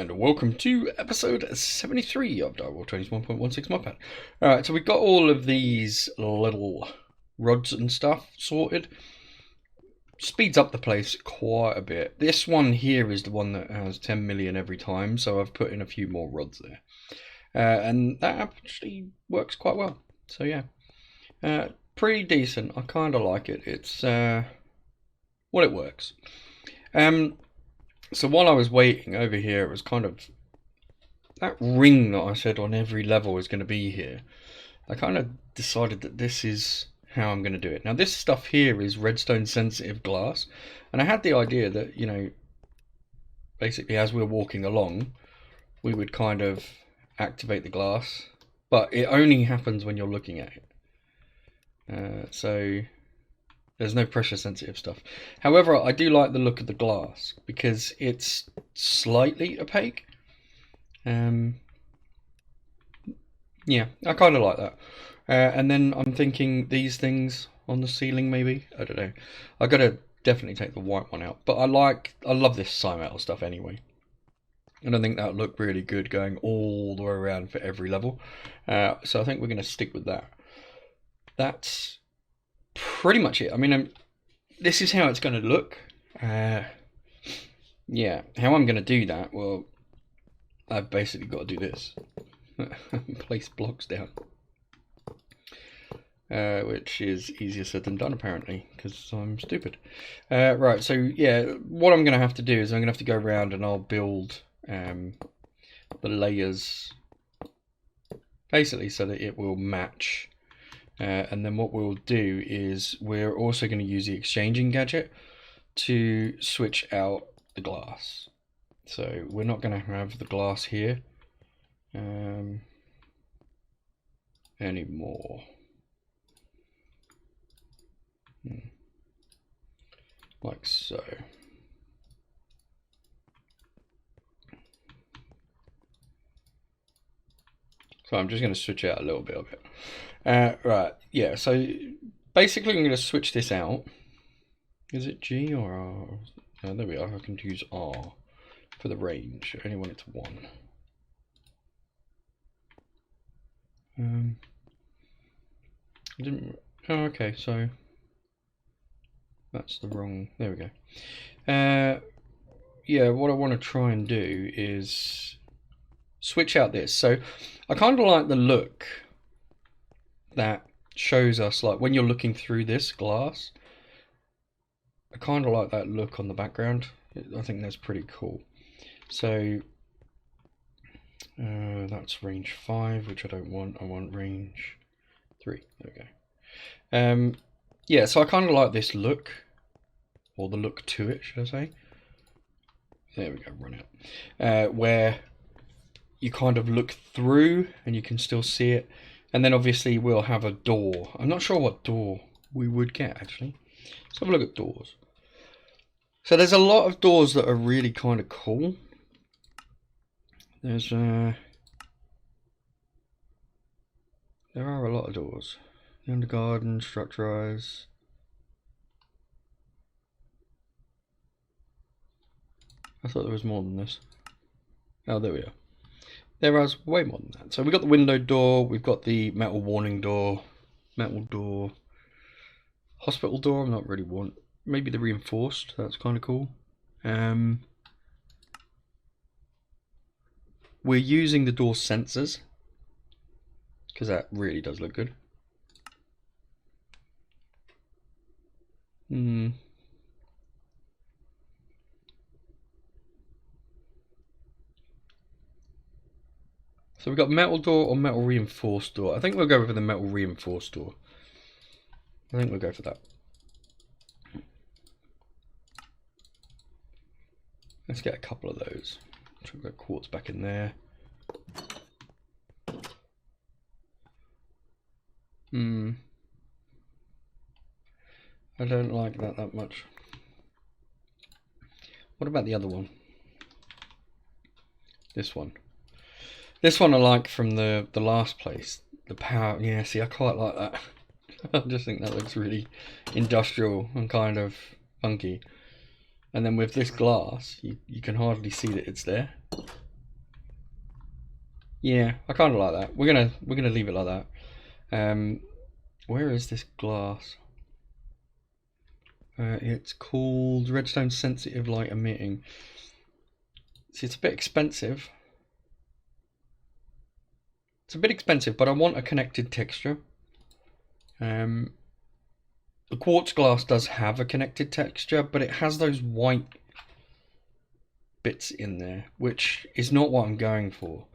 And welcome to episode 73 of Direwolf20's 1.16 mod pack. Alright, so we've got all of these little rods and stuff sorted. Speeds up the place quite a bit. This one here is the one that has 10 million every time, so I've put in a few more rods there. And that actually works quite well. So yeah, pretty decent. I kind of like it. It's, well, it works. So while I was waiting over here, it was kind of that ring that I said on every level is going to be here. I kind of decided that this is how I'm going to do it. Now this stuff here is redstone sensitive glass, and I had the idea that, you know, basically as we're walking along, we would kind of activate the glass, but it only happens when you're looking at it. So there's no pressure sensitive stuff. However, I do like the look of the glass because it's slightly opaque. Yeah, I kind of like that. And then I'm thinking these things on the ceiling maybe. I don't know. I gotta definitely take the white one out. But I love this Cymetal stuff anyway. And I think that would look really good going all the way around for every level. So I think we're gonna stick with that. That's pretty much it. I mean, this is how it's going to look. Yeah, how I'm going to do that, well, I've basically got to do this. Place blocks down. Which is easier said than done, apparently, because I'm stupid. Right, so yeah, what I'm going to have to do is I'm going to have to go around and I'll build the layers basically so that it will match. And then what we'll do is we're also going to use the exchanging gadget to switch out the glass. So we're not going to have the glass here anymore. Like so. So I'm just going to switch out a little bit of it. Right, yeah, so basically I'm going to switch this out. Is it G or R? Oh, there we are. I can use R for the range. I only want it to 1. I didn't. Oh, okay, so that's the wrong. There we go. Yeah, what I want to try and do is switch out this. So I kind of like the look that shows us, like when you're looking through this glass, I kind of like that look on the background. I think that's pretty cool. So that's range 5, which I don't want. I want range 3. There we go. Yeah, so I kind of like this look, or the look to it, should I say. There we go, run out. Where you kind of look through and you can still see it. And then obviously we'll have a door. I'm not sure what door we would get actually. Let's have a look at doors. So there's a lot of doors that are really kind of cool. There are a lot of doors. The undergarden, structurized. I thought there was more than this. Oh, there we are. There was way more than that. So we've got the window door, we've got the metal warning door, metal door, hospital door. I'm not really want. Maybe the reinforced. That's kind of cool. We're using the door sensors because that really does look good. So we've got metal door or metal reinforced door. I think we'll go for the metal reinforced door. I think we'll go for that. Let's get a couple of those. Put that quartz back in there. I don't like that much. What about the other one? This one. This one I like from the last place. The power, yeah, see, I quite like that. I just think that looks really industrial and kind of funky. And then with this glass, you can hardly see that it's there. Yeah, I kind of like that. We're gonna leave it like that. Where is this glass? It's called redstone sensitive light emitting. See, it's a bit expensive. It's a bit expensive, but I want a connected texture. The quartz glass does have a connected texture, but it has those white bits in there, which is not what I'm going for.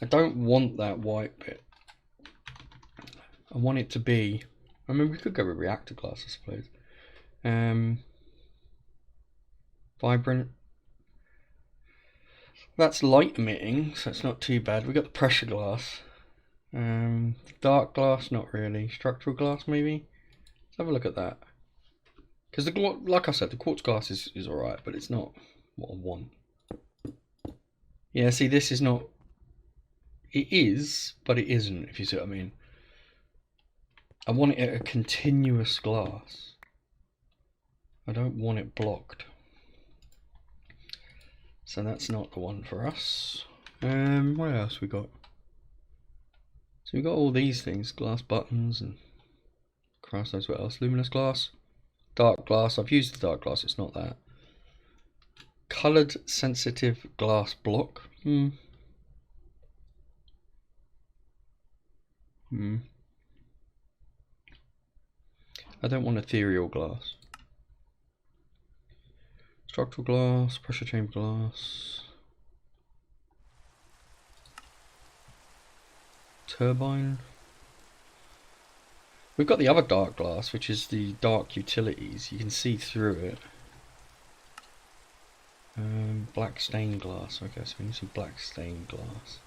I don't want that white bit. I want it to be, I mean, we could go with reactor glass, I suppose. Vibrant. That's light emitting, so it's not too bad. We've got the pressure glass. Dark glass, not really. Structural glass, maybe? Let's have a look at that. Because, like I said, the quartz glass is alright, but it's not what I want. Yeah, see, this is not... It is, but it isn't, if you see what I mean. I want it a continuous glass. I don't want it blocked. So that's not the one for us. What else we got? So we got all these things, glass buttons and Christ knows what else. Luminous glass, dark glass. I've used the dark glass. It's not that. Coloured sensitive glass block. I don't want ethereal glass. Structural glass, pressure chamber glass, turbine. We've got the other dark glass, which is the dark utilities. You can see through it. Black stained glass. Okay, so we need some black stained glass.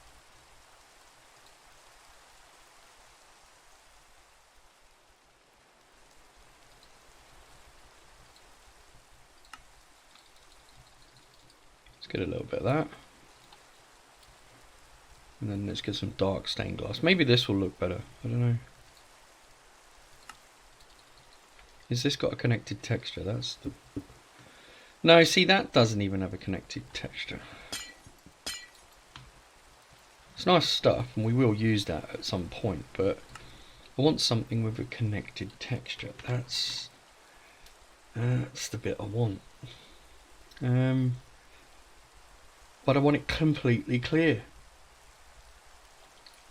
Let's get a little bit of that. And then let's get some dark stained glass. Maybe this will look better. I don't know. Is this got a connected texture? That's the... No, see, that doesn't even have a connected texture. It's nice stuff, and we will use that at some point, but I want something with a connected texture. That's the bit I want. But I want it completely clear.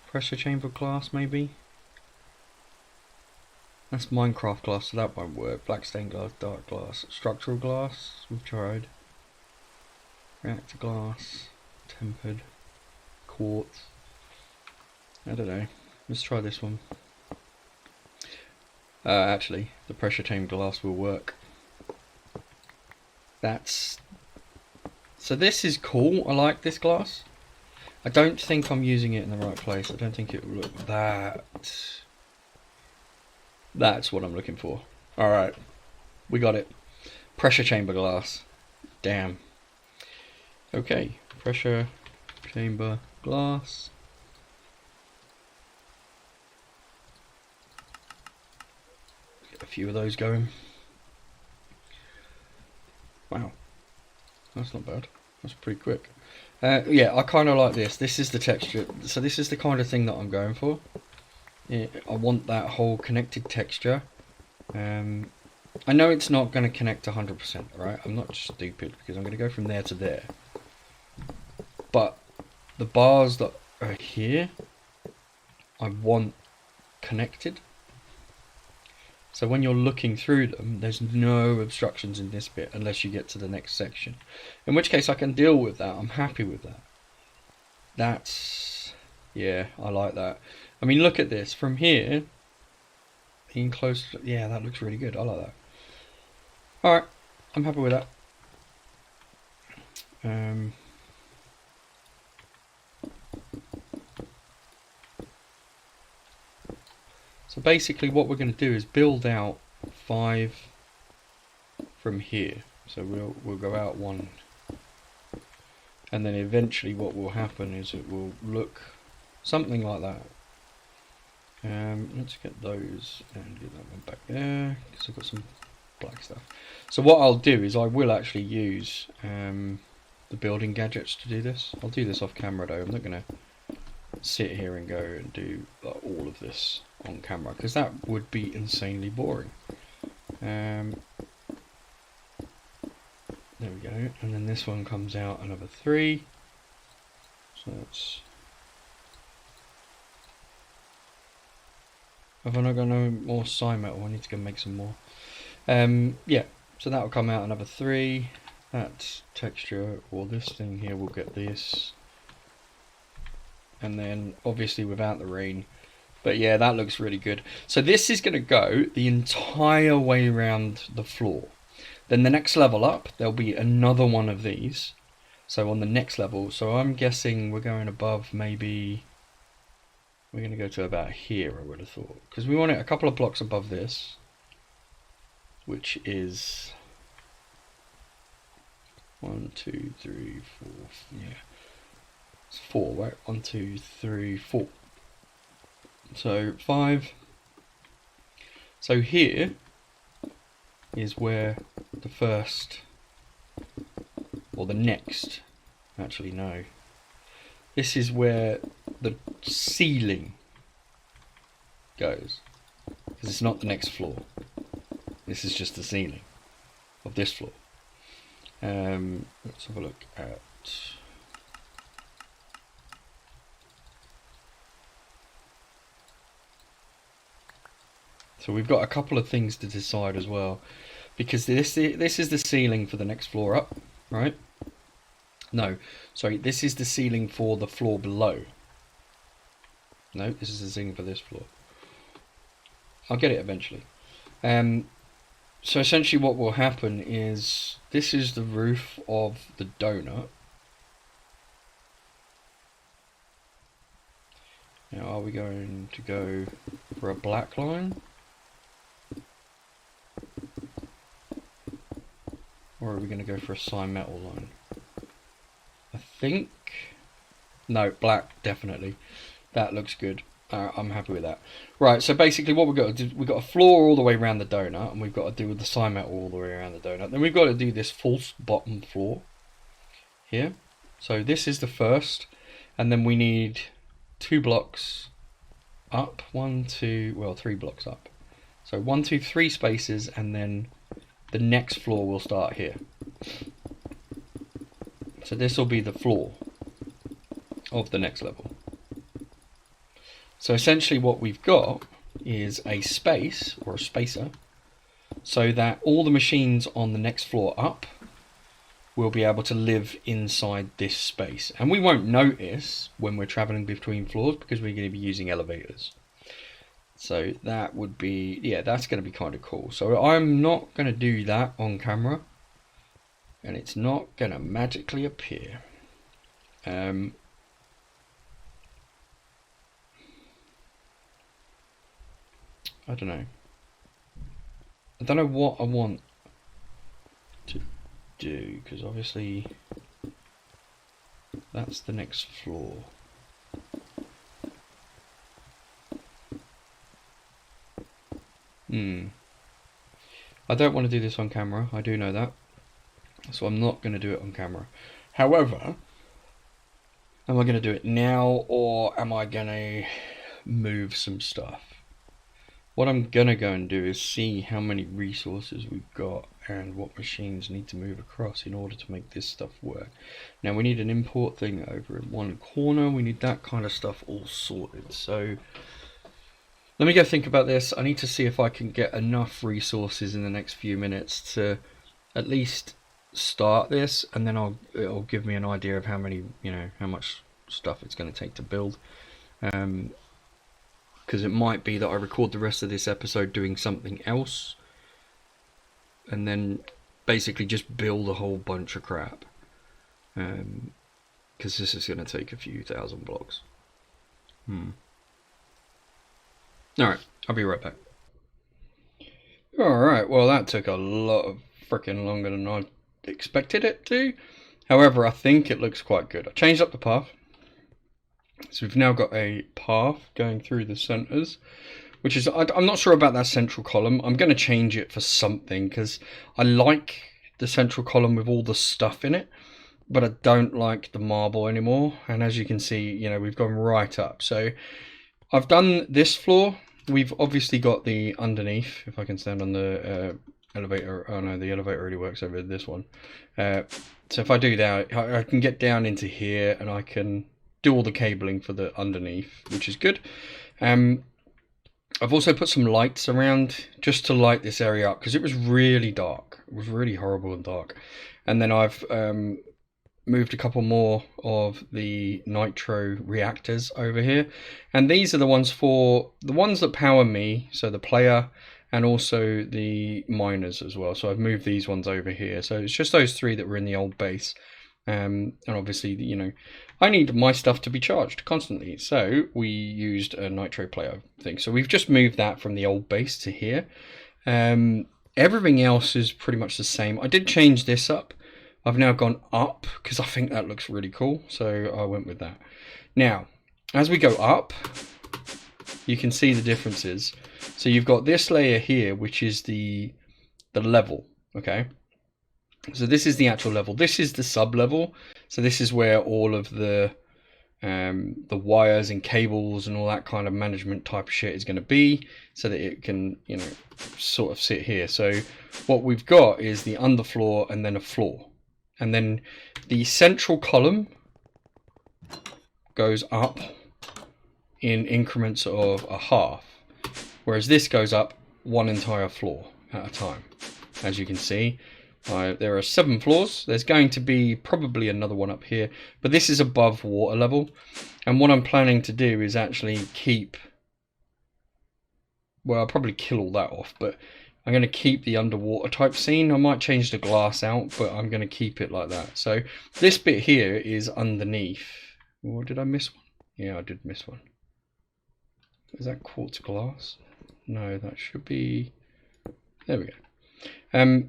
Pressure chamber glass, maybe? That's Minecraft glass, so that won't work. Black stained glass, dark glass. Structural glass, we've tried. Reactor glass, tempered, quartz. I don't know. Let's try this one. Actually, the pressure chamber glass will work. That's... So this is cool. I like this glass. I don't think I'm using it in the right place. I don't think it will look that... That's what I'm looking for. Alright. We got it. Pressure chamber glass. Damn. Okay. Pressure chamber glass. Get a few of those going. Wow. That's not bad. That's pretty quick. Yeah, I kind of like this. This is the texture. So this is the kind of thing that I'm going for. Yeah, I want that whole connected texture. I know it's not going to connect 100%, right? I'm not stupid because I'm going to go from there to there. But the bars that are here, I want connected. So when you're looking through them, there's no obstructions in this bit unless you get to the next section. In which case I can deal with that. I'm happy with that. That's... yeah, I like that. I mean, look at this. From here, being close... yeah, that looks really good. I like that. Alright, I'm happy with that. So basically what we're going to do is build out 5 from here. So we'll go out 1. And then eventually what will happen is it will look something like that. Let's get those and get that one back there because I've got some black stuff. So what I'll do is I will actually use the building gadgets to do this. I'll do this off camera though. I'm not going to sit here and go and do all of this on camera, because that would be insanely boring. There we go, and then this one comes out another 3. So that's... Have I not got no more sign metal? I need to go make some more. Yeah, so that will come out another 3. That texture, or this thing here, will get this. And then obviously without the rain. But yeah, that looks really good. So this is going to go the entire way around the floor. Then the next level up, there'll be another one of these. So on the next level, so I'm guessing we're going above, maybe we're going to go to about here, I would have thought. Because we want it a couple of blocks above this, which is 1, 2, 3, 4, yeah. It's 4, right? 1, 2, 3, 4. So 5. So here is where the first, or the next, actually no. This is where the ceiling goes. Because it's not the next floor. This is just the ceiling of this floor. Let's have a look at... So we've got a couple of things to decide as well, because this is the ceiling for the next floor up, right? No, sorry, this is the ceiling for the floor below. No, this is the ceiling for this floor. I'll get it eventually. So essentially what will happen is, this is the roof of the donut. Now are we going to go for a black line? Or are we going to go for a cyan metal line? I think... No, black, definitely. That looks good. I'm happy with that. Right, so basically what we've got to do, we've got a floor all the way around the donut, and we've got to do with the cyan metal all the way around the donut. Then we've got to do this false bottom floor here. So this is the first, and then we need 2 blocks up. 1, 2, well, 3 blocks up. So 1, 2, 3 spaces, and then the next floor will start here. So this will be the floor of the next level. So essentially what we've got is a space, or a spacer, so that all the machines on the next floor up will be able to live inside this space. And we won't notice when we're traveling between floors, because we're going to be using elevators. So that would be, yeah, that's going to be kind of cool. So I'm not going to do that on camera, and it's not going to magically appear. I don't know. I don't know what I want to do, because obviously that's the next floor. I don't want to do this on camera, I do know that, so I'm not going to do it on camera. However, am I going to do it now, or am I going to move some stuff? What I'm going to go and do is see how many resources we've got and what machines need to move across in order to make this stuff work. Now we need an import thing over in one corner, we need that kind of stuff all sorted. So let me go think about this. I need to see if I can get enough resources in the next few minutes to at least start this, and then it'll give me an idea of how many, how much stuff it's going to take to build. Because it might be that I record the rest of this episode doing something else, and then basically just build a whole bunch of crap. Because this is going to take a few thousand blocks. Alright, I'll be right back. Alright, well that took a lot of freaking longer than I expected it to. However, I think it looks quite good. I changed up the path. So we've now got a path going through the centers, which is, I'm not sure about that central column. I'm going to change it for something, because I like the central column with all the stuff in it. but I don't like the marble anymore. And as you can see, you know, we've gone right up. So I've done this floor. We've obviously got the underneath. If I can stand on the elevator. Oh no, the elevator already works over this one. So if I do that, I can get down into here and I can do all the cabling for the underneath, which is good. I've also put some lights around just to light this area up because it was really dark. It was really horrible and dark. And then I've moved a couple more of the nitro reactors over here. And these are the ones that power me, so the player, and also the miners as well. So I've moved these ones over here. So it's just those three that were in the old base. And obviously, you know, I need my stuff to be charged constantly. So we used a nitro player thing. So we've just moved that from the old base to here. Everything else is pretty much the same. I did change this up. I've now gone up because I think that looks really cool. So I went with that. Now, as we go up, you can see the differences. So you've got this layer here, which is the level, okay? So this is the actual level. This is the sub-level. So this is where all of the wires and cables and all that kind of management type of shit is going to be, so that it can, you know, sort of sit here. So what we've got is the underfloor and then a floor. And then the central column goes up in increments of a half, whereas this goes up one entire floor at a time. As you can see, there are 7 floors. There's going to be probably another one up here, but this is above water level. And what I'm planning to do is actually keep, well, I'll probably kill all that off, but I'm going to keep the underwater type scene. I might change the glass out, but I'm going to keep it like that. So this bit here is underneath. Or did I miss one? Yeah, I did miss one. Is that quartz glass? No, that should be... There we go.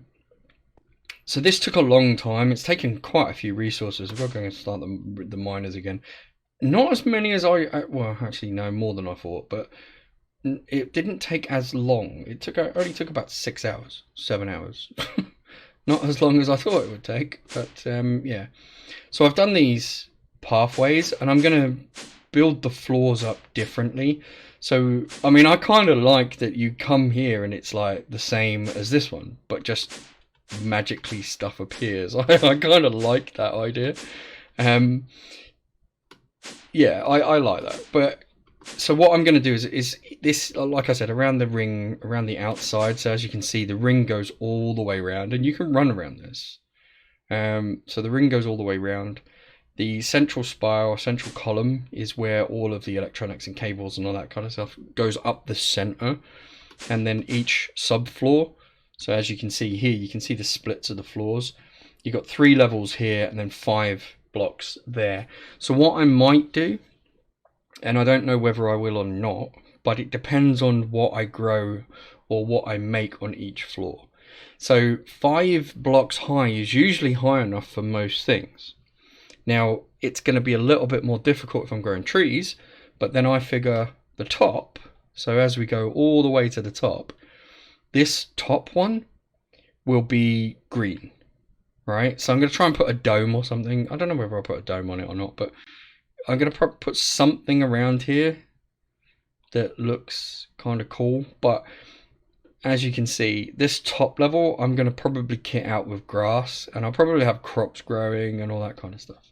So this took a long time. It's taken quite a few resources. We're going to start the miners again. Not as many as well, actually, no, more than I thought, but it didn't take as long. It only took about 6 hours, 7 hours. Not as long as I thought it would take, but yeah. So I've done these pathways, and I'm going to build the floors up differently. So, I mean, I kind of like that you come here and it's like the same as this one, but just magically stuff appears. I kind of like that idea. Yeah, I like that. But so what I'm going to do is this, like I said, around the ring, around the outside. So as you can see, the ring goes all the way around, and you can run around this. So the ring goes all the way around. The central spire, or central column, is where all of the electronics and cables and all that kind of stuff goes up the center, and then each subfloor. So as you can see here, you can see the splits of the floors. You've got 3 levels here and then 5 blocks there. So what I might do, and I don't know whether I will or not, but it depends on what I grow or what I make on each floor. So 5 blocks high is usually high enough for most things. Now, it's going to be a little bit more difficult if I'm growing trees, but then I figure the top, so as we go all the way to the top, this top one will be green, right? So I'm going to try and put a dome or something. I don't know whether I'll put a dome on it or not, but I'm going to put something around here that looks kind of cool. But as you can see, this top level, I'm going to probably kit out with grass, and I'll probably have crops growing and all that kind of stuff.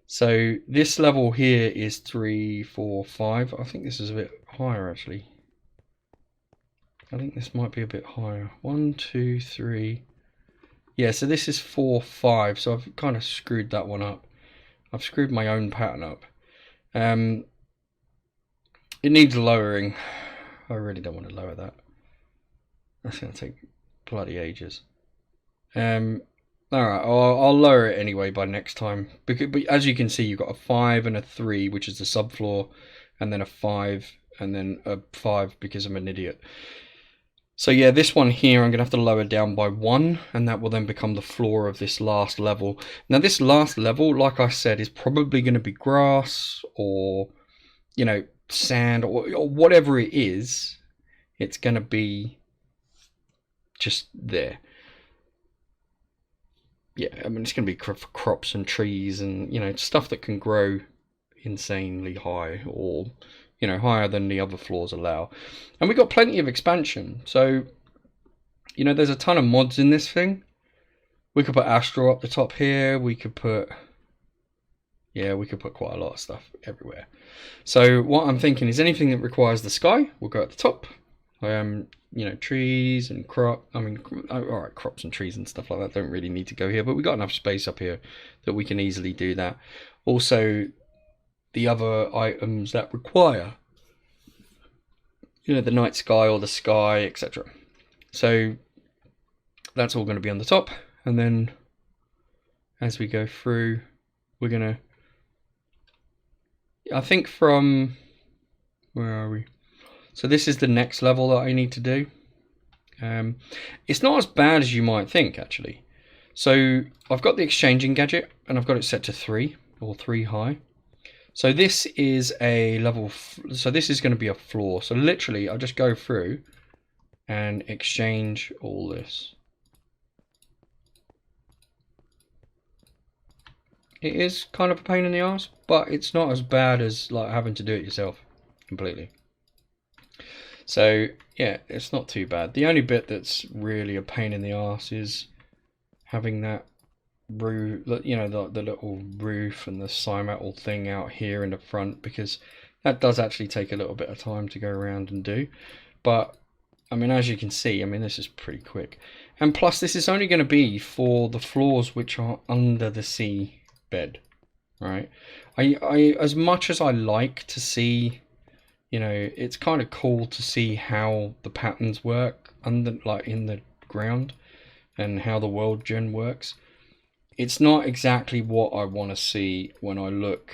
So this level here is 3, 4, 5. I think this is a bit higher actually. I think this might be a bit higher. 1, 2, 3. Yeah, so this is 4, 5. So I've kind of screwed that one up. I've screwed my own pattern up. It needs lowering. I really don't want to lower that. That's going to take bloody ages. Alright, I'll lower it anyway by next time. But as you can see, you've got a 5 and a 3, which is the subfloor, and then a 5, and then a 5 because I'm an idiot. So yeah, this one here, I'm going to have to lower down by 1, and that will then become the floor of this last level. Now this last level, like I said, is probably going to be grass, or, you know, sand, or whatever it is. It's going to be just there. yeah, I mean, it's going to be for crops and trees and, you know, stuff that can grow insanely high, or, you know, higher than the other floors allow. And we've got plenty of expansion. So, you know, there's a ton of mods in this thing. We could put Astro up the top here. We could put, yeah, we could put quite a lot of stuff everywhere. So what I'm thinking is anything that requires the sky will go at the top. You know, trees and crop. I mean, all right, crops and trees and stuff like that don't really need to go here, but we've got enough space up here that we can easily do that. Also, the other items that require, you know, the night sky or the sky, etc. So that's all going to be on the top, and then as we go through, we're gonna, I think from, where are we? So this is the next level that I need to do. It's not as bad as you might think, actually. So I've got the exchanging gadget, and I've got it set to 3 or 3 high. So this is a level, so this is going to be a floor. So literally I'll just go through and exchange all this. It is kind of a pain in the ass, but it's not as bad as like having to do it yourself completely. So yeah, it's not too bad. The only bit that's really a pain in the ass is having that roof, you know, the little roof and the side metal thing out here in the front, because that does actually take a little bit of time to go around and do. But I mean, as you can see, I mean, this is pretty quick. And plus, this is only going to be for the floors which are under the sea bed, right? I as much as I like to see, you know, it's kind of cool to see how the patterns work under, like, in the ground, and how the world gen works. It's not exactly what I want to see when I look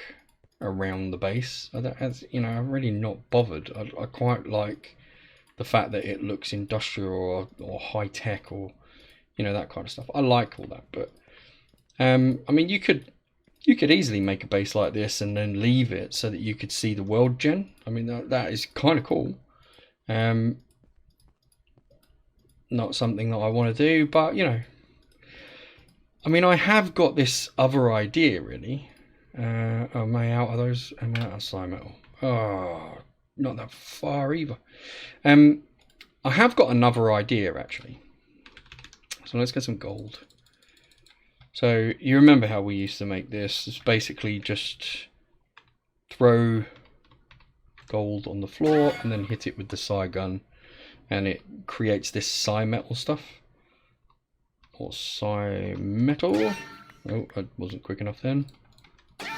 around the base. As you know, I'm really not bothered. I quite like the fact that it looks industrial or high tech, or, you know, that kind of stuff. I like all that, but I mean, you could easily make a base like this and then leave it so that you could see the world gen. I mean, that is kind of cool. Not something that I want to do, but, you know, I mean, I have got this other idea, really. Am I out of those? Am I out of slime metal? Oh, not that far either. I have got another idea, actually. So let's get some gold. So you remember how we used to make this? It's basically just throw gold on the floor and then hit it with the psi gun, and it creates this psi metal stuff. Or psi metal. Oh, I wasn't quick enough then.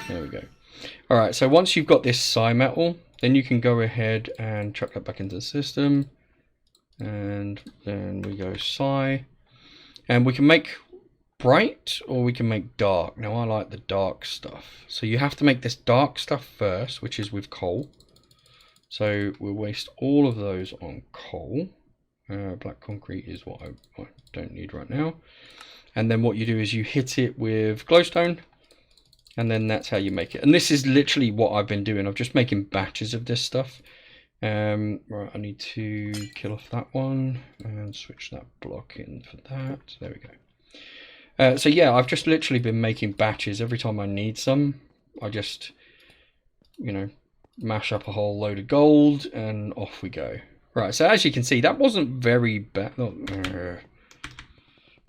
There we go. Alright, so once you've got this psi metal, then you can go ahead and chuck that back into the system. And then we go psi. And we can make bright, or we can make dark. Now I like the dark stuff. So you have to make this dark stuff first, which is with coal. So we'll waste all of those on coal. Black concrete is what I don't need right now. And then what you do is you hit it with glowstone, and then that's how you make it. And this is literally what I've been doing. I'm just making batches of this stuff. Right, I need to kill off that one and switch that block in for that. There we go. So yeah, I've just literally been making batches. Every time I need some, I just, you know, mash up a whole load of gold and off we go. Right, so as you can see, that wasn't very bad. Oh,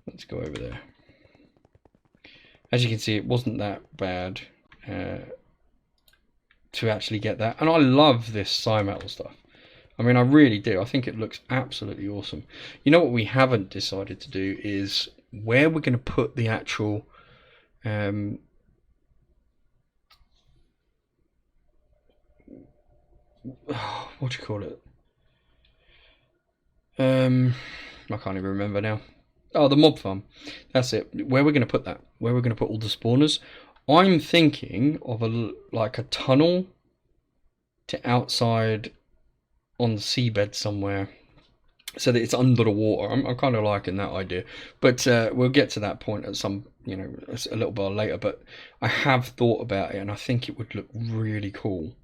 let's go over there. As you can see, it wasn't that bad to actually get that. And I love this psi metal stuff. I mean, I really do. I think it looks absolutely awesome. You know what we haven't decided to do is where we're going to put the actual what do you call it? I can't even remember now. Oh, the mob farm. That's it. Where we're going to put that? Where we're going to put all the spawners? I'm thinking of like a tunnel to outside on the seabed somewhere, so that it's under the water. I'm kind of liking that idea, but we'll get to that point at some, you know, a little bit later. But I have thought about it, and I think it would look really cool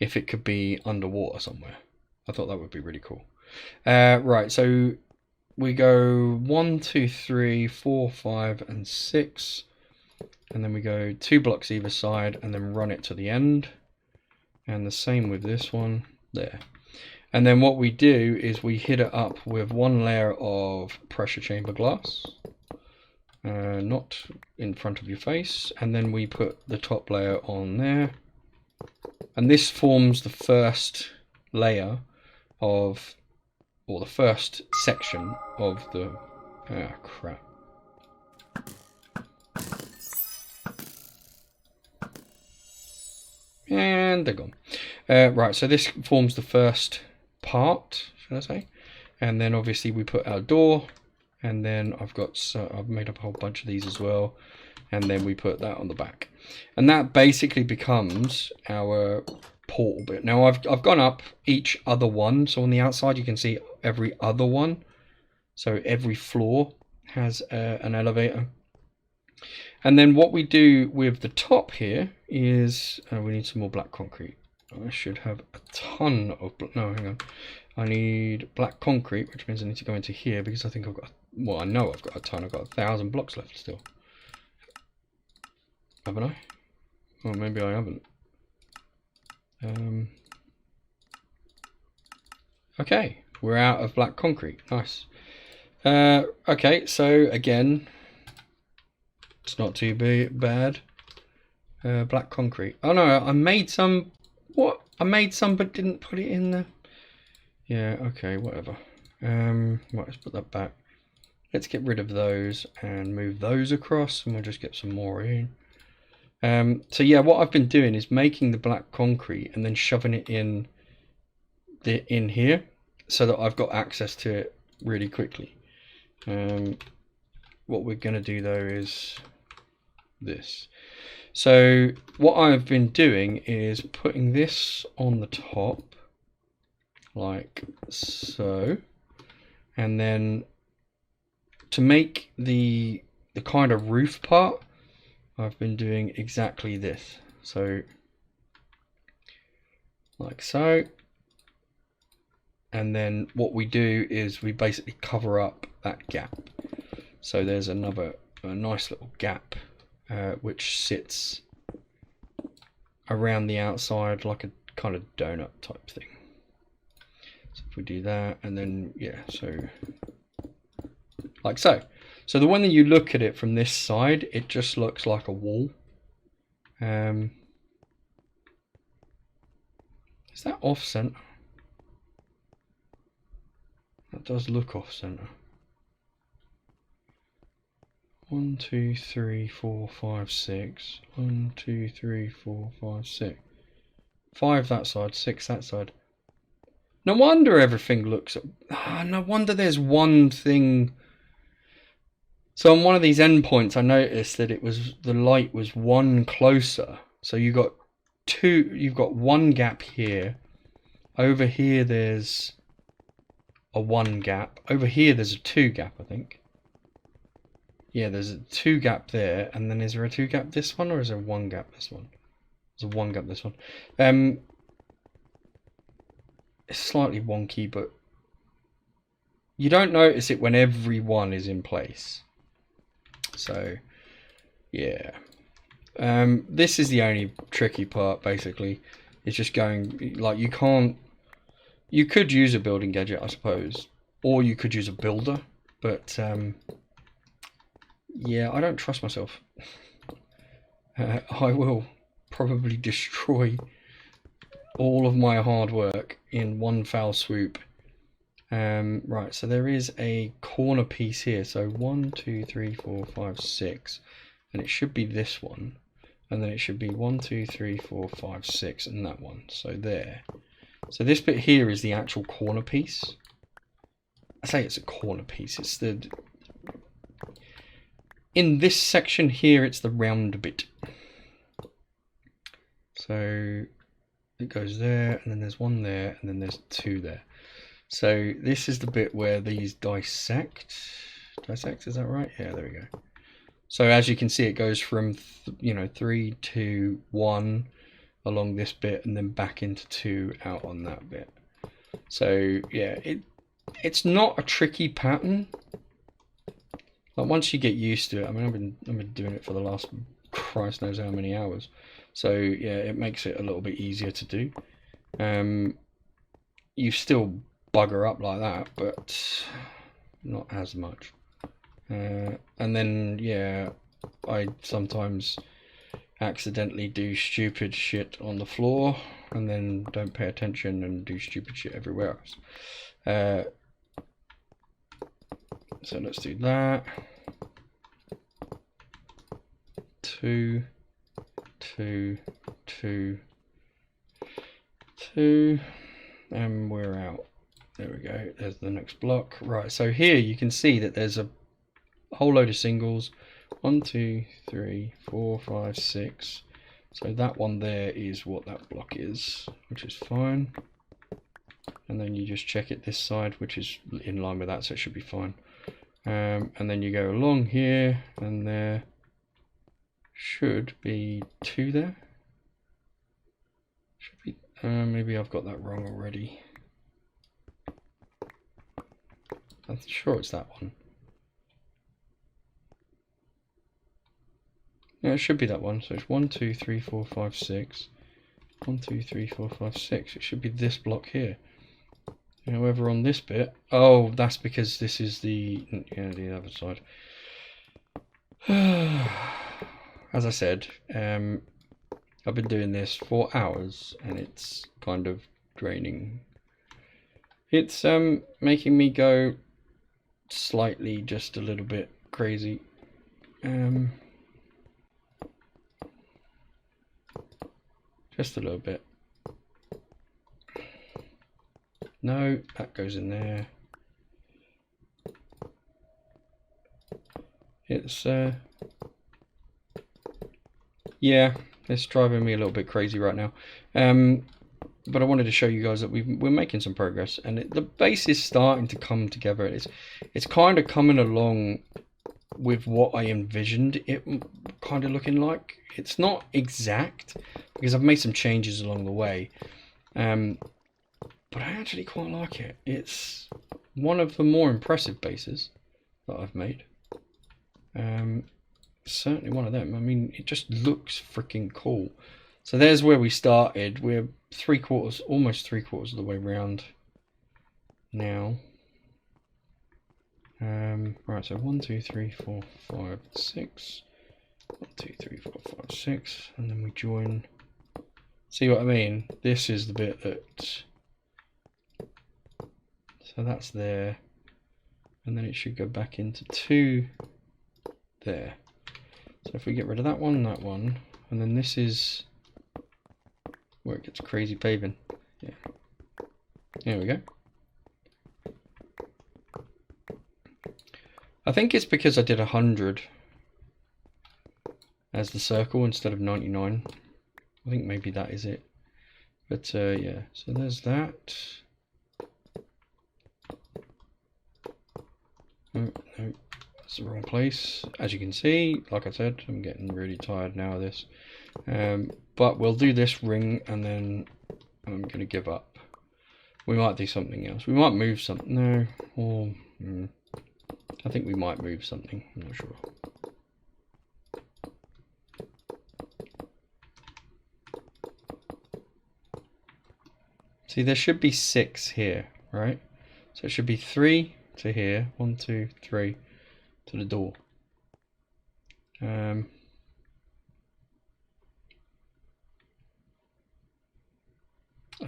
if it could be underwater somewhere. I thought that would be really cool. Right, so we go 1, 2, 3, 4, 5, and 6, and then we go 2 blocks either side, and then run it to the end. And the same with this one there. And then what we do is we hit it up with 1 layer of pressure chamber glass, not in front of your face, and then we put the top layer on there, and this forms the first layer of, or the first section of the, crap. And they're gone. Right, so this forms the first part, should I say? And then obviously we put our door, and then I've made up a whole bunch of these as well, and then we put that on the back, and that basically becomes our portal bit. Now I've gone up each other one, so on the outside you can see every other one, so every floor has an elevator. And then what we do with the top here is we need some more black concrete. I should have a ton of, no, hang on. I need black concrete, which means I need to go into here because I think I've got, well, I know I've got a ton. I've got 1,000 blocks left still. Haven't I? Or maybe I haven't. Okay, we're out of black concrete. Nice. Okay, so again, it's not too bad. Black concrete. Oh no, I made some. What? I made some but didn't put it in there. Yeah, okay, whatever. Right, let's put that back. Let's get rid of those and move those across, and we'll just get some more in. So yeah, what I've been doing is making the black concrete and then shoving it in here, so that I've got access to it really quickly. What we're going to do though is this. So what I've been doing is putting this on the top like so, and then to make the kind of roof part, I've been doing exactly this. So like so, and then what we do is we basically cover up that gap. So there's a nice little gap which sits around the outside like a kind of donut type thing. So if we do that, and then yeah, so like so. So the one that you look at it from this side, it just looks like a wall. Is that off center? That does look off center. 1, 2, 3, 4, 5, 6. 1, 2, 3, 4, 5, 6. 5 that side, 6 that side. No wonder everything looks. No wonder there's one thing. So on one of these endpoints, I noticed that the light was one closer. So you got two. You've got one gap here. Over here, there's a 1 gap. Over here, there's a 2 gap, I think. Yeah, there's a 2 gap there, and then is there a 2 gap this one, or is there 1 gap this one? There's a 1 gap this one. It's slightly wonky, but you don't notice it when every one is in place. So, yeah. This is the only tricky part, basically. It's just going, like, you could use a building gadget, I suppose, or you could use a builder, but yeah, I don't trust myself. I will probably destroy all of my hard work in one foul swoop. Right, so there is a corner piece here. So 1, 2, 3, 4, 5, 6, and it should be this one, and then it should be 1, 2, 3, 4, 5, 6, and that one. So there. So this bit here is the actual corner piece. I say it's a corner piece. It's the, in this section here, it's the round bit. So it goes there, and then there's 1 there, and then there's 2 there. So this is the bit where these dissect. Dissect, is that right? Yeah, there we go. So as you can see, it goes from 3 to 1 along this bit, and then back into 2 out on that bit. So yeah, it's not a tricky pattern. Like once you get used to it, I mean, I've been doing it for the last Christ knows how many hours. So yeah, it makes it a little bit easier to do. You still bugger up like that, but not as much. And then yeah, I sometimes accidentally do stupid shit on the floor and then don't pay attention and do stupid shit everywhere else. So let's do that. 2, 2, 2, 2, and we're out. There we go, there's the next block. Right, so here you can see that there's a whole load of singles. 1, 2, 3, 4, 5, 6. So that one there is what that block is, which is fine. And then you just check it this side, which is in line with that, so it should be fine. And then you go along here, and there should be 2 there. Should be. Maybe I've got that wrong already. I'm sure it's that one. Yeah, it should be that one. So it's 1, 2, 3, 4, 5, 6. 1, 2, 3, 4, 5, 6. It should be this block here. However, on this bit, oh, that's because this is the other side. As I said, I've been doing this for hours, and it's kind of draining. It's making me go slightly, just a little bit crazy. Just a little bit. No, that goes in there. It's yeah, it's driving me a little bit crazy right now. But I wanted to show you guys that we're making some progress, and the base is starting to come together. It's kind of coming along with what I envisioned it kind of looking like. It's not exact because I've made some changes along the way, but I actually quite like it. It's one of the more impressive bases that I've made. Certainly one of them. I mean, it just looks freaking cool. So there's where we started. We're almost three quarters of the way around now. Right, so 1, 2, 3, 4, 5, 6. 1, 2, 3, 4, 5, 6, and then we join. See what I mean? This is the bit that. So that's there, and then it should go back into 2 there. So if we get rid of that one, and then this is where it gets crazy paving. Yeah. There we go. I think it's because I did 100 as the circle instead of 99. I think maybe that is it. But yeah, so there's that. Oh, no, that's the wrong place. As you can see, like I said, I'm getting really tired now of this. But we'll do this ring and then I'm going to give up. We might do something else. We might move something. No, or I think we might move something. I'm not sure. See, there should be 6 here, right? So it should be 3 to here. 1, 2, 3 to the door. I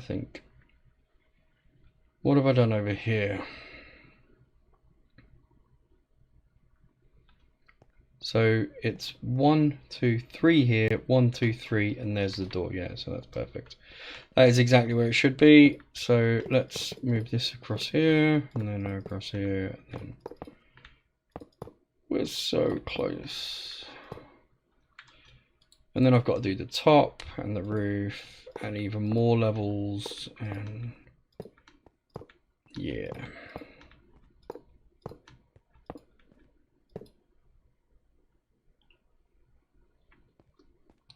think. What have I done over here? So it's 1, 2, 3 here, 1, 2, 3, and there's the door. Yeah, so that's perfect. That is exactly where it should be. So let's move this across here, and then across here, and then we're so close. And then I've got to do the top and the roof and even more levels, and yeah.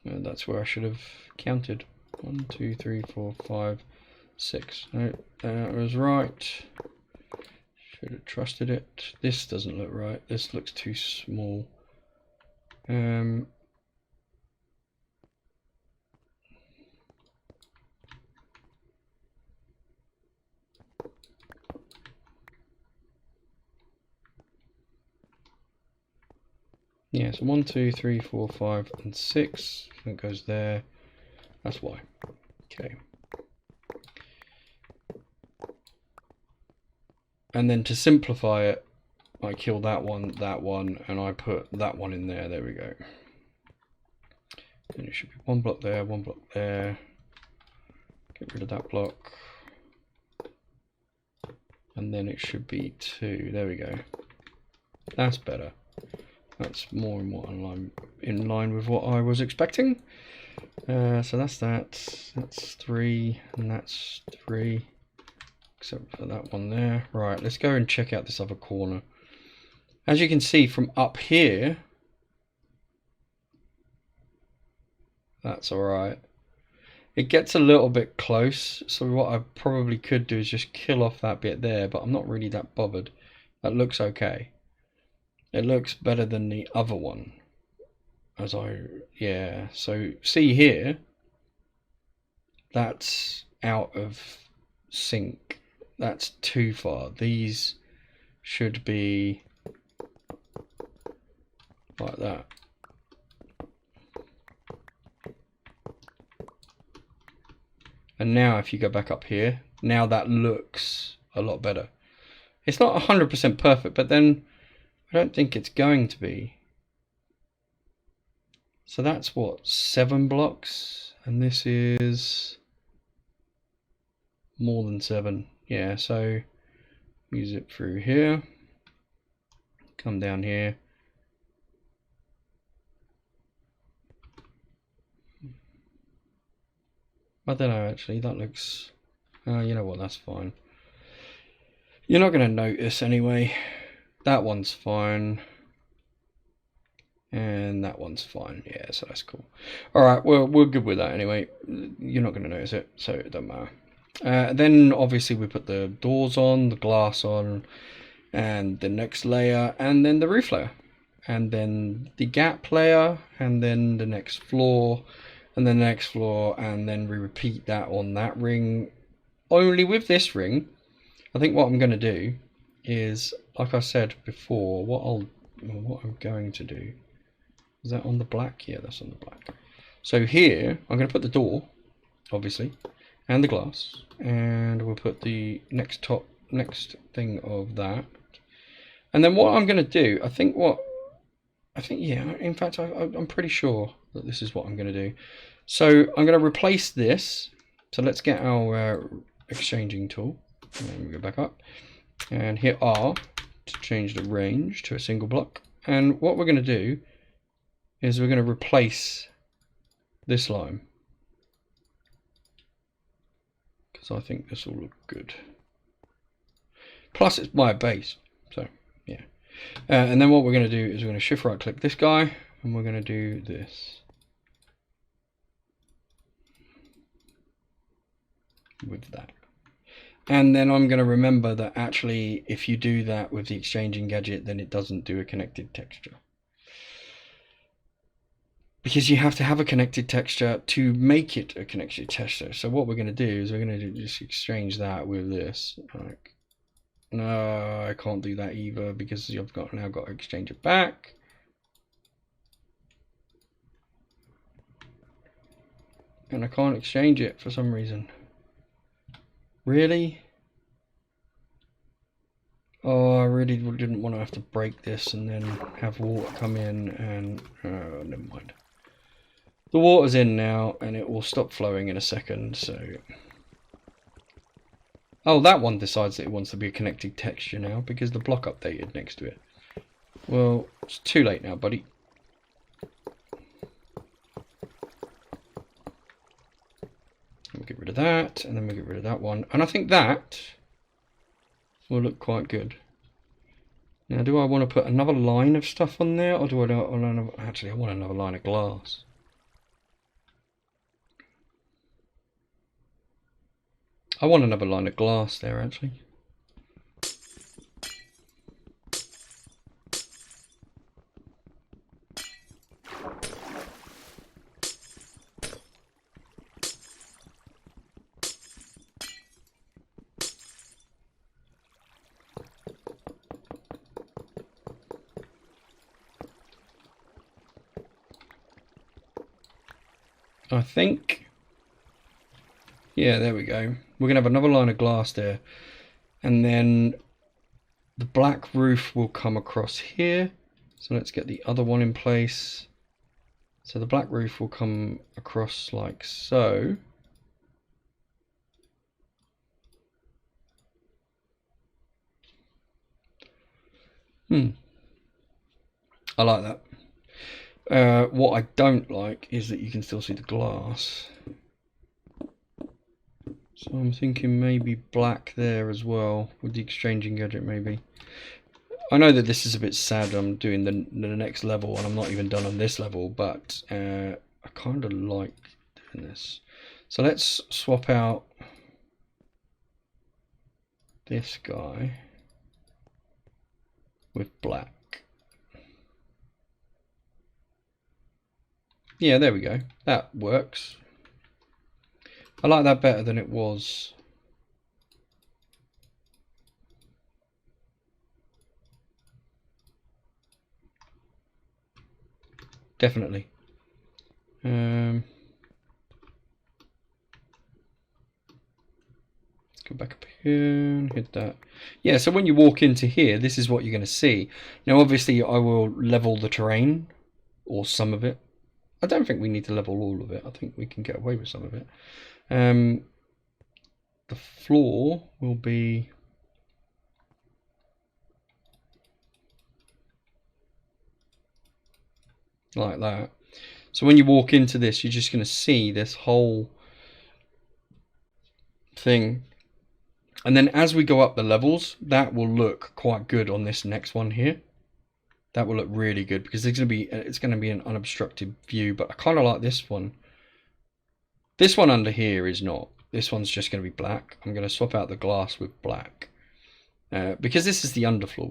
And that's where I should have counted. 1, 2, 3, 4, 5, 6. No, that was right. Should have trusted it. This doesn't look right. This looks too small. Yeah, so 1, 2, 3, 4, 5, and 6. That goes there. That's why. Okay. And then to simplify it, I kill that one, and I put that one in there. There we go. And it should be 1 block there, 1 block there. Get rid of that block. And then it should be 2. There we go. That's better. That's more and more in line with what I was expecting. So that's that. That's 3, and that's 3. Except for that one there. Right, let's go and check out this other corner. As you can see from up here, that's alright. It gets a little bit close, so what I probably could do is just kill off that bit there, but I'm not really that bothered. That looks okay. It looks better than the other one. Yeah, so see here, that's out of sync. That's too far. These should be like that. And now if you go back up here, now that looks a lot better. It's not 100% perfect, but then I don't think it's going to be. So that's what, 7 blocks? And this is more than 7. Yeah, so use it through here. Come down here. I don't know, actually, that looks... you know what, that's fine. You're not going to notice anyway. That one's fine. And that one's fine. Yeah, so that's cool. Alright, well, we're good with that anyway. You're not going to notice it, so it doesn't matter. Then obviously we put the doors on, the glass on, and the next layer, and then the roof layer. And then the gap layer, and then the next floor, and then the next floor, and then we repeat that on that ring. Only with this ring, I think what I'm going to do is, like I said before, what I'm going to do, is that on the black? Yeah, that's on the black. So here, I'm going to put the door, obviously, and the glass, and we'll put the next thing of that. And then what I'm going to do, yeah, in fact, I'm pretty sure that this is what I'm going to do. So I'm going to replace this. So let's get our exchanging tool, and we go back up, and hit R to change the range to a single block. And what we're going to do is we're going to replace this line, because I think this will look good. Plus it's my base, so yeah. And then what we're going to do is we're going to shift right click this guy, and we're going to do this with that. And then I'm going to remember that actually if you do that with the exchanging gadget, then it doesn't do a connected texture, because you have to have a connected texture to make it a connected texture. So what we're going to do is we're going to just exchange that with this. Like, no, I can't do that either, because you've now got to exchange it back. And I can't exchange it for some reason. Really? Oh, I really didn't want to have to break this and then have water come in and... never mind. The water's in now, and it will stop flowing in a second, so... Oh, that one decides that it wants to be a connected texture now, because the block updated next to it. Well, it's too late now, buddy. We'll get rid of that, and then we'll get rid of that one. And I think that will look quite good. Now, do I want to put another line of stuff on there, or do I want to... Actually, I want another line of glass. I want another line of glass there, actually. I think, yeah, there we go. We're going to have another line of glass there. And then the black roof will come across here. So let's get the other one in place. So the black roof will come across like so. I like that. What I don't like is that you can still see the glass. So I'm thinking maybe black there as well with the exchanging gadget maybe. I know that this is a bit sad. I'm doing the next level and I'm not even done on this level, but I kind of like doing this. So let's swap out this guy with black. Yeah, there we go. That works. I like that better than it was. Definitely. Go back up here and hit that. Yeah, so when you walk into here, this is what you're going to see. Now, obviously, I will level the terrain, or some of it. I don't think we need to level all of it. I think we can get away with some of it. The floor will be like that. So when you walk into this, you're just going to see this whole thing. And then as we go up the levels, that will look quite good on this next one here. That will look really good because it's going to be an unobstructed view. But I kind of like this one. This one under here is not. This one's just going to be black. I'm going to swap out the glass with black because this is the underfloor.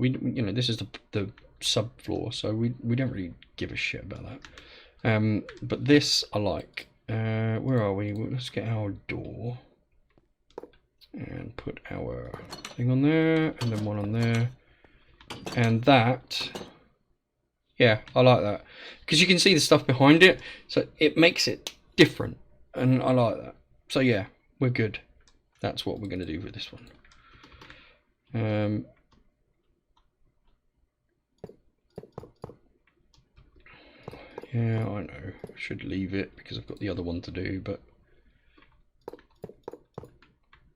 This is the subfloor, so we don't really give a shit about that. But this I like. Where are we? Let's get our door and put our thing on there, and then one on there, and that. Yeah, I like that because you can see the stuff behind it, so it makes it different, and I like that. So yeah, we're good. That's what we're going to do with this one. Yeah, I know. I should leave it because I've got the other one to do, but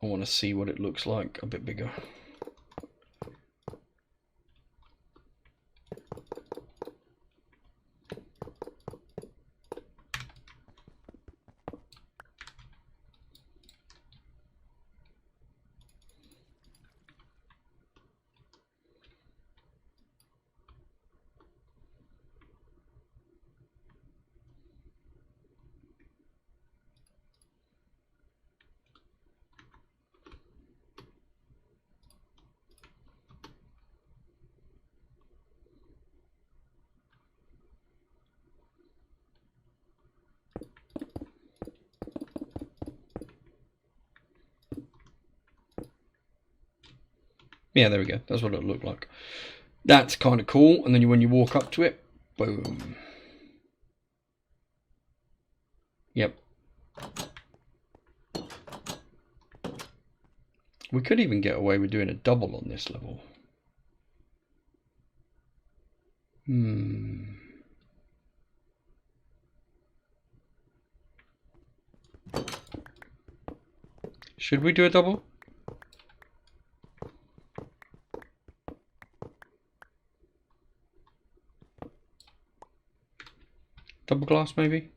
I want to see what it looks like a bit bigger. Yeah, there we go. That's what it'll look like. That's kind of cool. And then when you walk up to it, boom. Yep. We could even get away with doing a double on this level. Should we do a double? Double glass, maybe?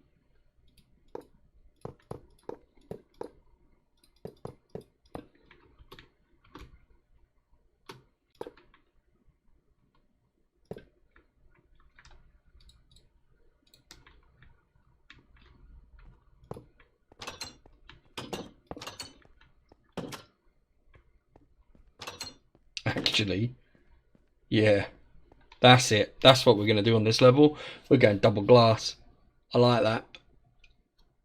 Actually, yeah, that's it. That's what we're going to do on this level. We're going double glass. I like that.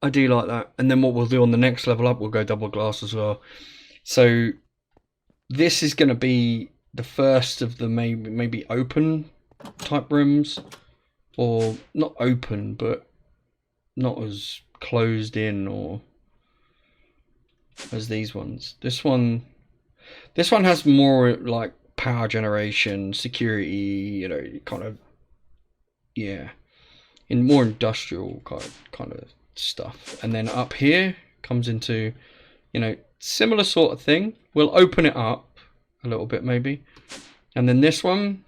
I do like that. And then what we'll do on the next level up, we'll go double glass as well. So this is going to be the first of the maybe open type rooms, or not open, but not as closed in or as these ones. This one has more like power generation, security, you know, kind of, yeah, in more industrial kind of stuff. And then up here comes into, you know, similar sort of thing. We'll open it up a little bit maybe. And then this one,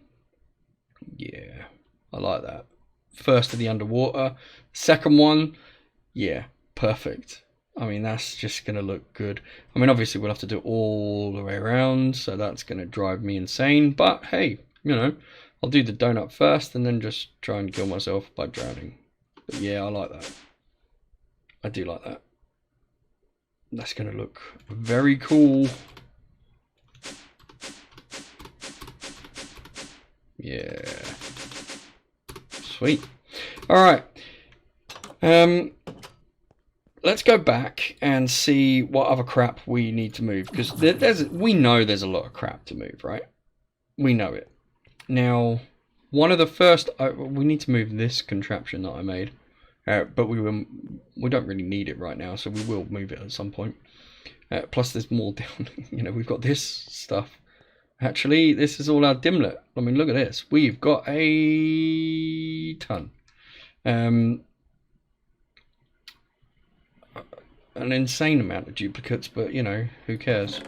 yeah, I like that. First of the underwater. Second one, yeah, perfect. I mean, that's just going to look good. I mean, obviously we'll have to do it all the way around, so that's going to drive me insane. But hey, you know, I'll do the donut first and then just try and kill myself by drowning. But yeah, I like that. I do like that. That's going to look very cool. Yeah. Sweet. All right. Let's go back and see what other crap we need to move, because we know there's a lot of crap to move, right? We know it. Now, one of the first we need to move this contraption that I made, but we don't really need it right now, so we will move it at some point. Plus, there's more down. You know, we've got this stuff. Actually, this is all our dimlet. I mean, look at this. We've got a ton. An insane amount of duplicates, but you know, who cares?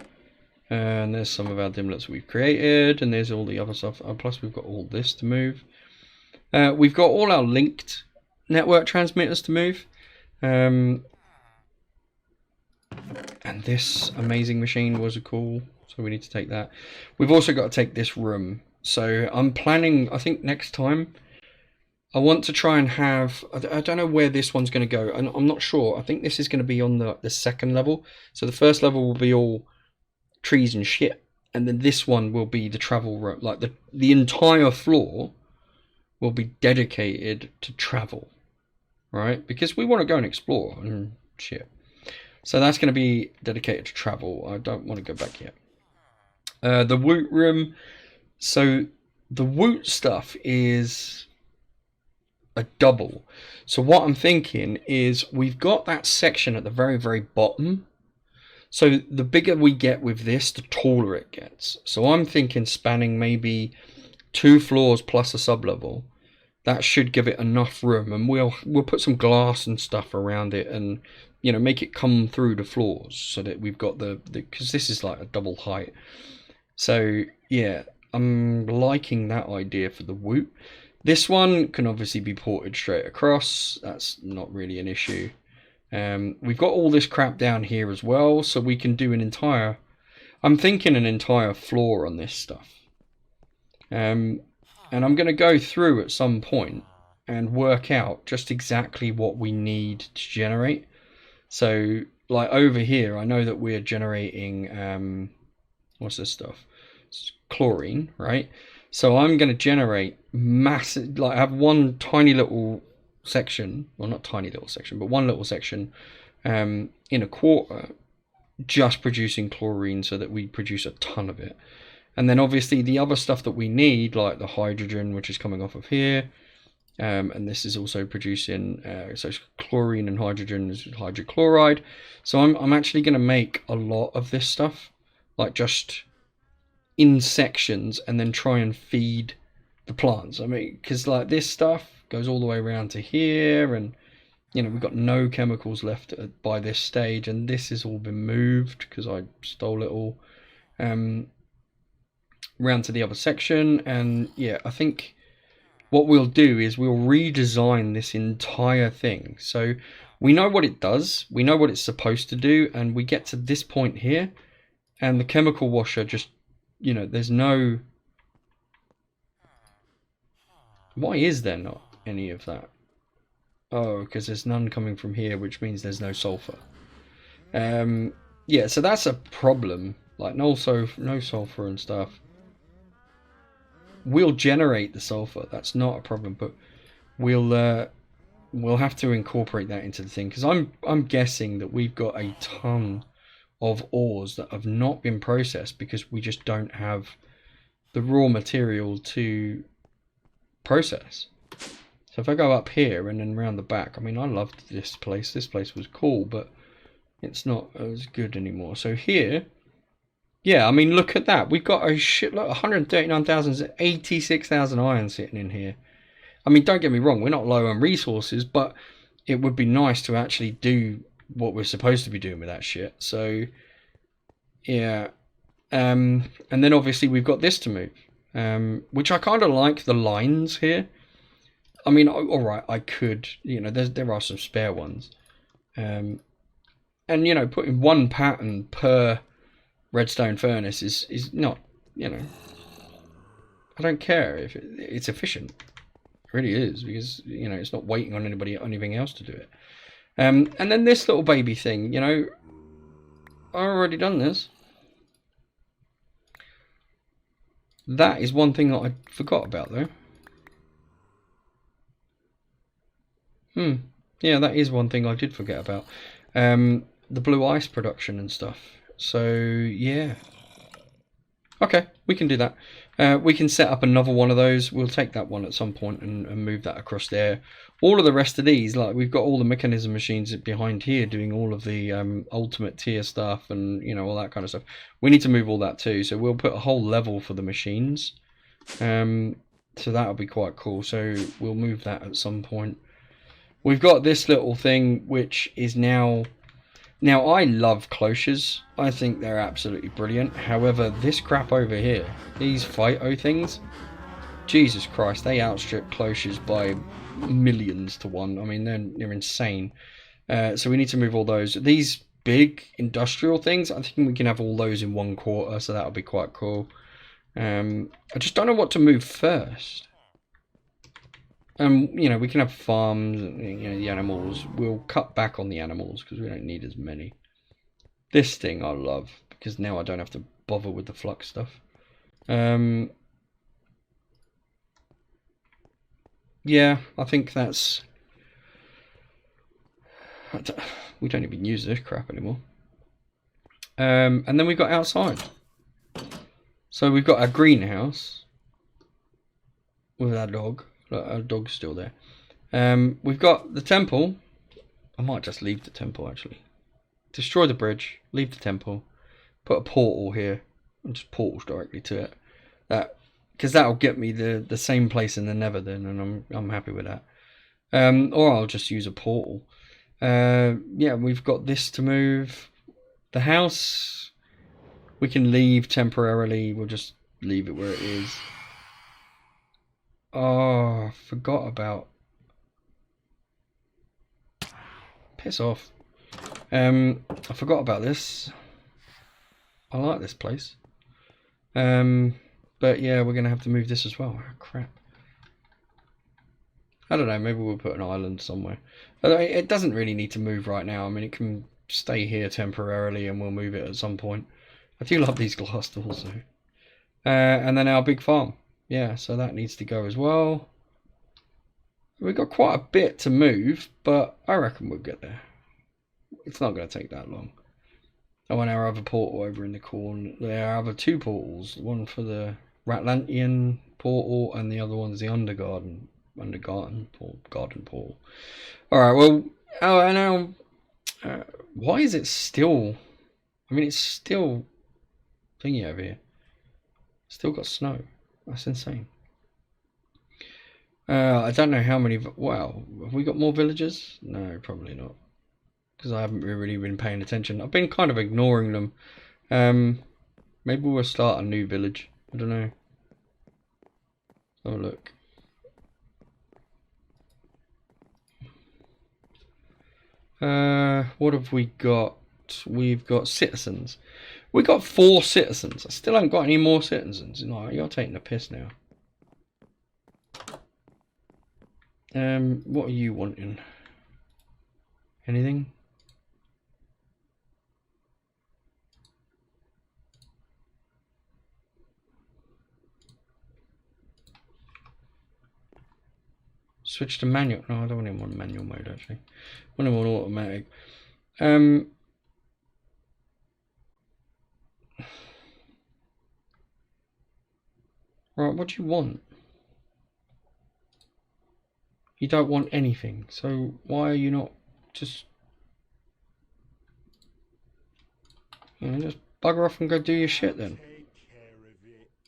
And there's some of our dimlets we've created, and there's all the other stuff. Plus, we've got all this to move. We've got all our linked network transmitters to move. And this amazing machine was a cool, so we need to take that. We've also got to take this room. So I'm planning, I think next time, I want to try and have, I don't know where this one's going to go, and I'm not sure. I think this is going to be on the second level. So the first level will be all trees and shit, and then this one will be the travel road. Like the entire floor will be dedicated to travel, right? Because we want to go and explore and shit. So that's going to be dedicated to travel. I don't want to go back yet. The woot room. So the woot stuff is a double. So what I'm thinking is we've got that section at the very, very bottom. So the bigger we get with this, the taller it gets. So I'm thinking spanning maybe 2 floors plus a sub-level. That should give it enough room, and we'll put some glass and stuff around it, and you know, make it come through the floors so that we've got the because this is like a double height. So yeah, I'm liking that idea for the woot. This one can obviously be ported straight across. That's not really an issue. We've got all this crap down here as well, so we can do an entire, I'm thinking an entire floor on this stuff. And I'm going to go through at some point and work out just exactly what we need to generate. So like over here, I know that we're generating, what's this stuff? It's chlorine, right? So I'm going to generate massive, like I have one tiny little section, well not tiny little section, but one little section in a quarter just producing chlorine so that we produce a ton of it. And then obviously the other stuff that we need, like the hydrogen, which is coming off of here, and this is also producing, so it's chlorine and hydrogen is hydrochloride. So I'm actually going to make a lot of this stuff, like just in sections, and then try and feed the plants. I mean, because like this stuff goes all the way around to here, and you know, we've got no chemicals left by this stage, and this has all been moved because I stole it all round to the other section. And yeah, I think what we'll do is we'll redesign this entire thing. So we know what it does, we know what it's supposed to do, and we get to this point here, and the chemical washer just, you know, there's no, why is there not any of that? Oh, because there's none coming from here, which means there's no sulfur. Yeah, so that's a problem. Like no sulfur and stuff. We'll generate the sulfur. That's not a problem, but we'll have to incorporate that into the thing, because I'm guessing that we've got a ton of ores that have not been processed because we just don't have the raw material to process. So if I go up here and then round the back, I mean, I loved this place. This place was cool, but it's not as good anymore. So here, yeah, I mean, look at that. We've got a shitload, 139,000, 86,000 iron sitting in here. I mean, don't get me wrong, we're not low on resources, but it would be nice to actually do what we're supposed to be doing with that shit. So, yeah. And then obviously we've got this to move, which I kind of like the lines here. I mean, all right, I could, you know, there are some spare ones. And, you know, putting one pattern per redstone furnace is not, you know, I don't care if it's efficient. It really is, because, you know, it's not waiting on anything else to do it. And then this little baby thing, you know, I've already done this. That is one thing that I forgot about, though. Yeah, that is one thing I did forget about. The blue ice production and stuff. So, yeah. Okay, we can do that. We can set up another one of those. We'll take that one at some point and move that across there. All of the rest of these, like we've got all the mechanism machines behind here doing all of the ultimate tier stuff and, you know, all that kind of stuff. We need to move all that too. So we'll put a whole level for the machines. So that'll be quite cool. So we'll move that at some point. We've got this little thing which is now I love cloches. I think they're absolutely brilliant. However, this crap over here, these phyto things, Jesus Christ, they outstrip cloches by millions to one. I mean, they're insane. So we need to move all those. These big industrial things, I think we can have all those in 1/4, so that'll be quite cool. I just don't know what to move first. You know, we can have farms, you know, the animals. We'll cut back on the animals because we don't need as many. This thing I love because now I don't have to bother with the flux stuff. Yeah, I think that's... We don't even use this crap anymore. And then we've got outside. So we've got our greenhouse with our dog. Our dog's still there. We've got the temple. I might just leave the temple, actually. Destroy the bridge, leave the temple, put a portal here, and just portals directly to it. Because that'll get me the same place in the Nether then, and I'm happy with that. Or I'll just use a portal. Yeah, we've got this to move. The house, we can leave temporarily. We'll just leave it where it is. Oh, I forgot about... Piss off. I forgot about this. I like this place. But yeah, we're going to have to move this as well. Oh, crap. I don't know, maybe we'll put an island somewhere. It doesn't really need to move right now. I mean, it can stay here temporarily and we'll move it at some point. I do love these glass doors though. And then our big farm. Yeah, so that needs to go as well. We've got quite a bit to move, but I reckon we'll get there. It's not going to take that long. Oh, and our other portal over in the corner. There are other two portals. One for the Ratlantian portal and the other one's the garden portal. Alright, well, why is it still... I mean, it's still thingy over here. Still got snow. That's insane. I don't know how many... Wow, have we got more villagers? No, probably not. Because I haven't really been paying attention. I've been kind of ignoring them. Maybe we'll start a new village. I don't know. Oh, look. What have we got? We've got citizens. We got 4 citizens. I still haven't got any more citizens. No, you're taking a piss now. What are you wanting? Anything? Switch to manual. No, I don't want him on manual mode actually. I want him on automatic. Right, what do you want? You don't want anything, so why are you not just... You know, just bugger off and go do your shit then.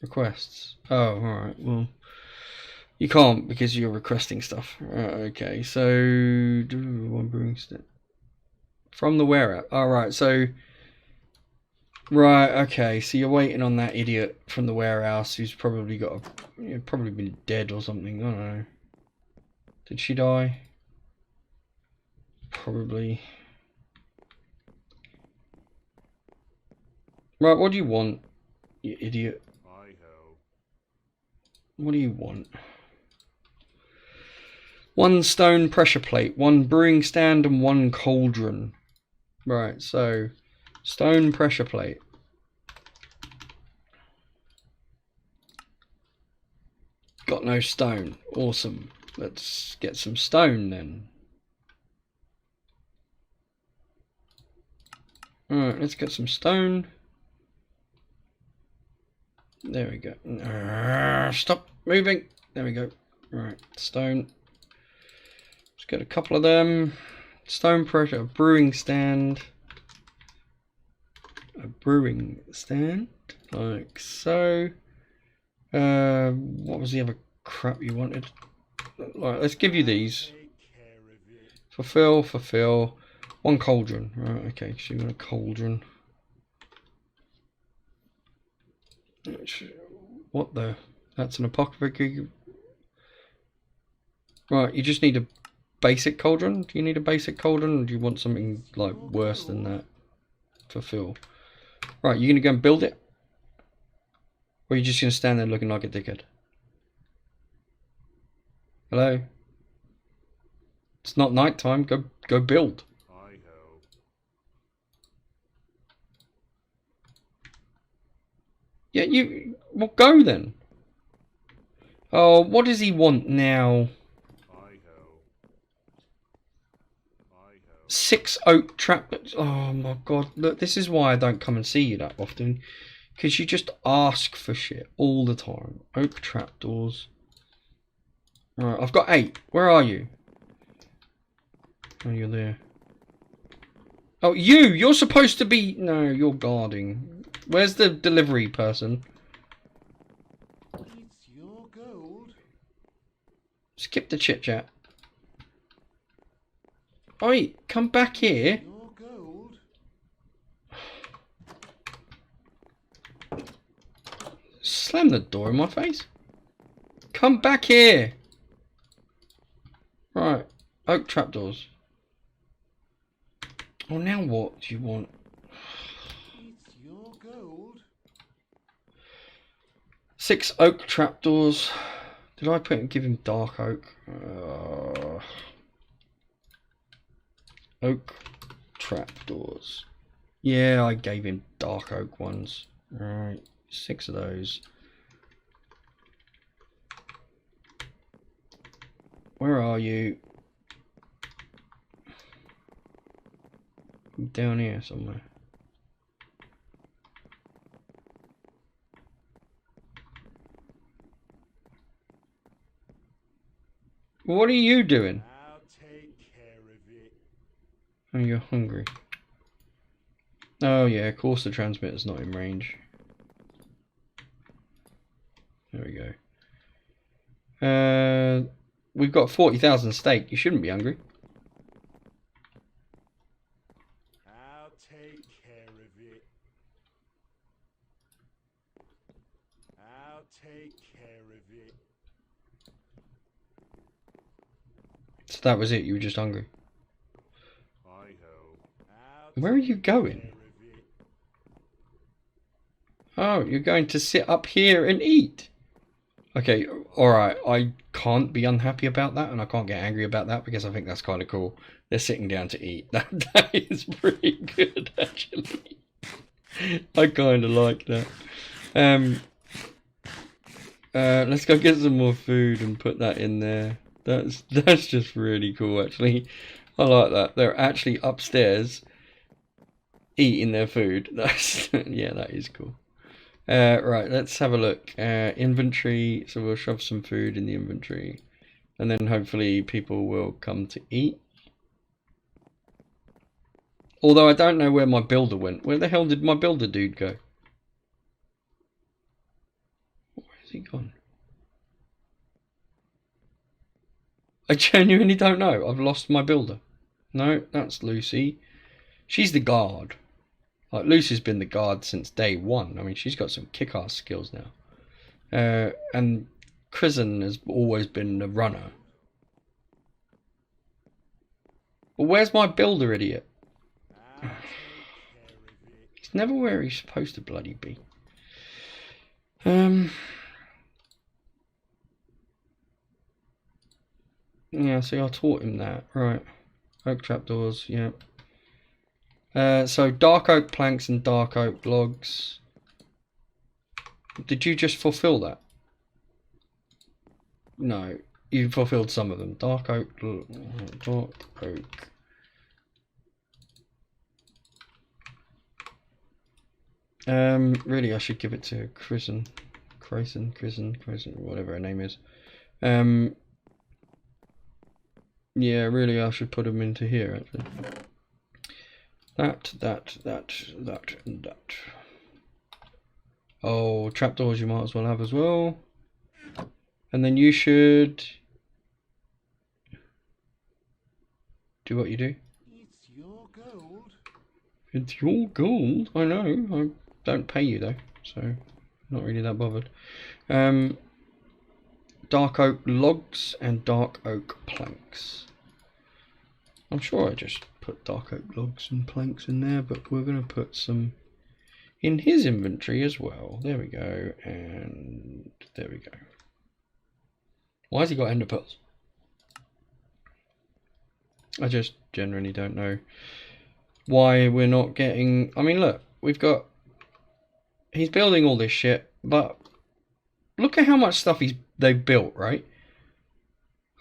Requests. Oh, alright, well... You can't because you're requesting stuff. Okay, so... Do one brewing step. From the warehouse. Alright, so... Right, okay, so you're waiting on that idiot from the warehouse who's probably got a... probably been dead or something, I don't know. Did she die? Probably. Right, what do you want, you idiot? What do you want? 1 stone pressure plate, 1 brewing stand, and 1 cauldron. Right, so stone pressure plate. Got no stone. Awesome. Let's get some stone then. Alright, let's get some stone. There we go. Stop moving. There we go. Right, stone. Let's get a couple of them. Stone pressure, a brewing stand. A brewing stand, like so. What was the other crap you wanted? Right, let's give you these. Fulfill. 1 cauldron. Right, okay, so you want a cauldron. What the? That's an apothecary. Right, you just need a basic cauldron? Do you need a basic cauldron, or do you want something like worse than that? Fulfill. Right, you gonna go and build it? Or are you just gonna stand there looking like a dickhead? Hello? It's not night time, go build. Yeah, well go then. Oh, what does he want now? 6 oak trap. Oh my god, look, this is why I don't come and see you that often. Because you just ask for shit all the time. Oak trapdoors. Right, I've got 8. Where are you? Oh, you're there. Oh, you're supposed to be... No, you're guarding. Where's the delivery person? It's your gold. Skip the chit chat. Oi, come back here. Your gold. Slam the door in my face. Come back here. Right, oak trapdoors. Oh, now what do you want? It's your gold. 6 oak trapdoors. Did I give him dark oak? Oak trapdoors. Yeah, I gave him dark oak ones. Alright, 6 of those. Where are you? Down here somewhere. What are you doing? I'll take care of it. Oh, you're hungry. Oh yeah, of course the transmitter's not in range. There we go. We've got 40,000 steak. You shouldn't be hungry. I'll take care of it. I'll take care of it. So that was it. You were just hungry. I'll Where are you going? care of it. Oh, you're going to sit up here and eat. Okay, alright, I can't be unhappy about that, and I can't get angry about that, because I think that's kind of cool. They're sitting down to eat. That is pretty good, actually. I kind of like that. Let's go get some more food and put that in there. That's just really cool, actually. I like that. They're actually upstairs eating their food. Yeah, that is cool. Right, let's have a look. Inventory. So we'll shove some food in the inventory. and then hopefully people will come to eat. Although I don't know where my builder went. Where the hell did my builder dude go? Where has he gone? I genuinely don't know. I've lost my builder. No, that's Lucy. She's the guard. Like, Lucy's been the guard since day one. I mean, she's got some kick-ass skills now. And Kristen has always been the runner. But where's my builder, idiot? He's never where he's supposed to bloody be. Yeah, see, I taught him that. Right. Oak trapdoors, yeah. So dark oak planks and dark oak logs. Did you just fulfill that? No, you fulfilled some of them. Dark oak. Really, I should give it to Kristen, whatever her name is. Yeah, really, I should put them into here, actually. That, and that. Oh, trapdoors you might as well have as well. And then you should do what you do. It's your gold. It's your gold. I know. I don't pay you though, so not really that bothered. Dark oak logs and dark oak planks. I'm sure I just put dark oak logs and planks in there, but we're going to put some in his inventory as well. There we go, and there we go. Why has he got ender pearls? I just generally don't know why we're not getting... I mean, look, we've got... He's building all this shit, but look at how much stuff they've built, right?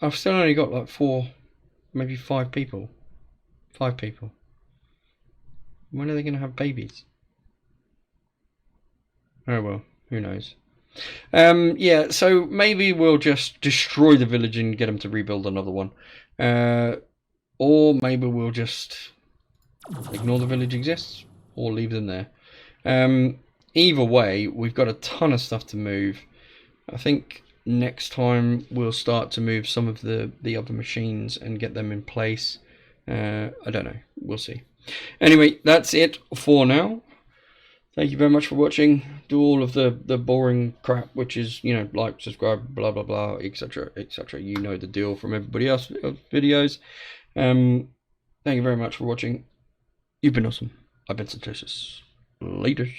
I've still only got like 4, maybe 5 people. 5 people. When are they going to have babies? Oh well, who knows. Yeah, so maybe we'll just destroy the village and get them to rebuild another one. Or maybe we'll just ignore the village exists or leave them there. Either way, we've got a ton of stuff to move. I think next time we'll start to move some of the other machines and get them in place. I don't know. We'll see. Anyway, that's it for now. Thank you very much for watching. Do all of the boring crap, which is, you know, like, subscribe, blah, blah, blah, etc., etc. You know the deal from everybody else's videos. Thank you very much for watching. You've been awesome. I've been Satosis. Laters.